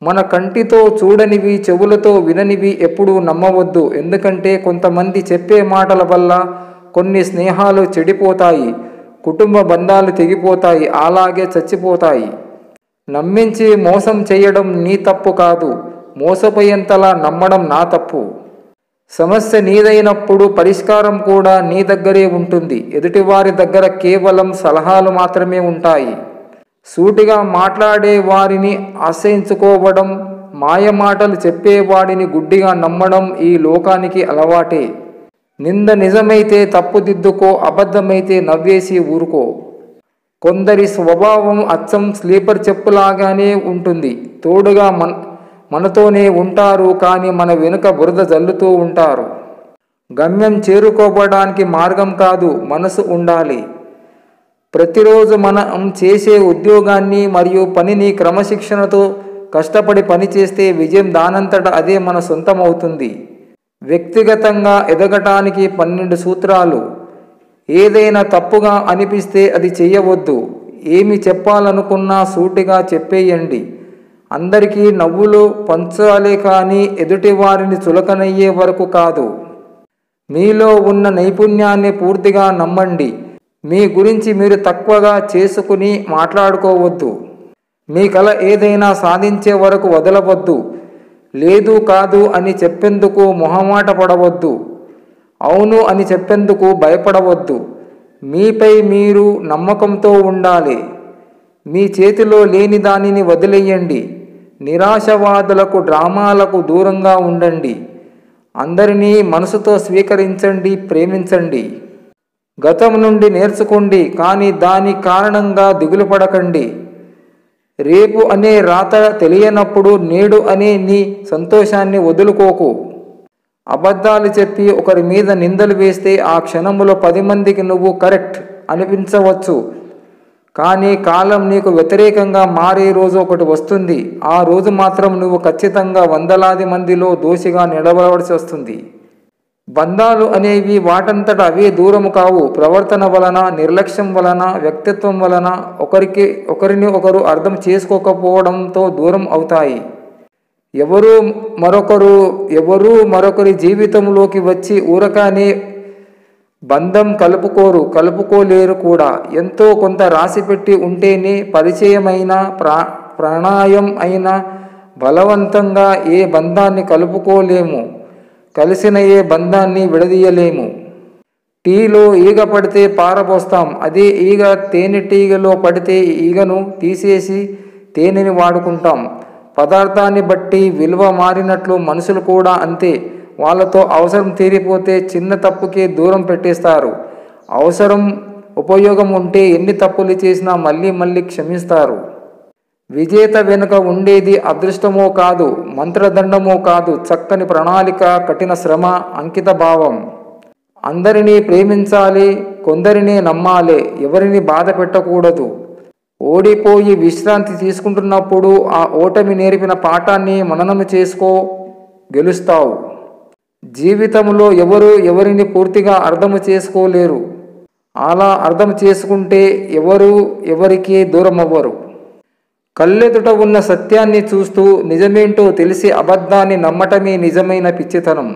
మన కంటితో చూడనివి, చెవులతో విననివి ఎప్పుడూ నమ్మవద్దు. ఎందుకంటే కొంతమంది చెప్పే మాటల వల్ల కొన్ని స్నేహాలు చెడిపోతాయి, కుటుంబ బంధాలు తెగిపోతాయి, అలాగే చచ్చిపోతాయి. నమ్మించి మోసం చేయడం నీ తప్పు కాదు, మోసపోయేంతలా నమ్మడం నా తప్పు. సమస్య నీదైనప్పుడు పరిష్కారం కూడా నీ దగ్గరే ఉంటుంది. ఎదుటివారి దగ్గర కేవలం సలహాలు మాత్రమే ఉంటాయి. సూటిగా మాట్లాడే వారిని ఆశ్రయించుకోవడం, మాయమాటలు చెప్పేవాడిని గుడ్డిగా నమ్మడం ఈ లోకానికి అలవాటే. నింద నిజమైతే తప్పుదిద్దుకో, అబద్ధమైతే నవ్వేసి ఊరుకో. కొందరి స్వభావం అచ్చం స్లీపర్ చెప్పులాగానే ఉంటుంది. తోడుగా మనతోనే ఉంటారు, కానీ మన వెనుక బురద జల్లుతూ ఉంటారు. గమ్యం చేరుకోవడానికి మార్గం కాదు, మనసు ఉండాలి. ప్రతిరోజు మనం చేసే ఉద్యోగాన్ని మరియు పనిని క్రమశిక్షణతో కష్టపడి పనిచేస్తే విజయం దానంతట అదే మన సొంతం అవుతుంది. వ్యక్తిగతంగా ఎదగటానికి 12 సూత్రాలు. ఏదైనా తప్పుగా అనిపిస్తే అది చెయ్యవద్దు. ఏమి చెప్పాలనుకున్నా సూటిగా చెప్పేయండి. అందరికీ నవ్వులు పంచాలే కానీ ఎదుటి వారిని చులకనయ్యే వరకు కాదు. మీలో ఉన్న నైపుణ్యాన్ని పూర్తిగా నమ్మండి. మీ గురించి మీరు తక్కువగా చేసుకుని మాట్లాడుకోవద్దు. మీ కల ఏదైనా సాధించే వరకు వదలవద్దు. లేదు కాదు అని చెప్పేందుకు మొహమాట పడవద్దు. అవును అని చెప్పేందుకు భయపడవద్దు. మీపై మీరు నమ్మకంతో ఉండాలి. మీ చేతిలో లేని దానిని వదిలేయండి. నిరాశవాదులకు, డ్రామాలకు దూరంగా ఉండండి. అందరినీ మనసుతో స్వీకరించండి, ప్రేమించండి. గతం నుండి నేర్చుకోండి, కానీ దాని కారణంగా దిగులు పడకండి. రేపు అనే రాత తెలియనప్పుడు నేడు అనే నీ సంతోషాన్ని వదులుకోకు. అబద్ధాలు చెప్పి ఒకరి మీద నిందలు వేస్తే ఆ క్షణంలో 10 మందికి నువ్వు కరెక్ట్ అనిపించవచ్చు, కానీ కాలం నీకు వ్యతిరేకంగా మారే రోజు ఒకటి వస్తుంది. ఆ రోజు మాత్రం నువ్వు ఖచ్చితంగా వందలాది మందిలో దోషిగా నిలబడవలసి వస్తుంది. బంధాలు అనేవి వాటంతట అవే దూరము కావు. ప్రవర్తన వలన, నిర్లక్ష్యం వలన, వ్యక్తిత్వం వలన ఒకరిని ఒకరు అర్థం చేసుకోకపోవడంతో దూరం అవుతాయి. ఎవరూ మరొకరి జీవితంలోకి వచ్చి ఊరకానే బంధం కలుపుకోలేరు కూడా. ఎంతో కొంత రాసిపెట్టి ఉంటేనే పరిచయమైన, ప్రణాయం అయినా బలవంతంగా ఏ బంధాన్ని కలుపుకోలేము. కలిసిన ఏ బంధాన్ని విడదీయలేము. టీలో ఈగ పడితే పారబోస్తాం, అదే ఈగ తేనెటీగలో పడితే ఈగను తీసేసి తేనెని వాడుకుంటాం. పదార్థాన్ని బట్టి విలువ మారినట్లు మనుషులు కూడా అంతే. వాళ్ళతో అవసరం తీరిపోతే చిన్న తప్పుకే దూరం పెట్టేస్తారు. అవసరం, ఉపయోగం ఉంటే ఎన్ని తప్పులు చేసినా మళ్ళీ క్షమిస్తారు. విజేత వెనుక ఉండేది అదృష్టమో కాదు, మంత్రదండమో కాదు, చక్కని ప్రణాళిక, కఠిన శ్రమ, అంకిత భావం. అందరినీ ప్రేమించాలి, కొందరినే నమ్మాలి, ఎవరిని బాధ పెట్టకూడదు. ఓడిపోయి విశ్రాంతి తీసుకుంటున్నప్పుడు ఆ ఓటమి నేర్పిన పాఠాన్ని మననం చేసుకో, గెలుస్తావు. జీవితంలో ఎవరిని పూర్తిగా అర్థం చేసుకోలేరు. అలా అర్థం చేసుకుంటే ఎవరికి దూరం అవ్వరు. కళ్ళెదుట ఉన్న సత్యాన్ని చూస్తూ నిజమేంటో తెలిసి అబద్ధాన్ని నమ్మటమే నిజమైన పిచ్చితనం.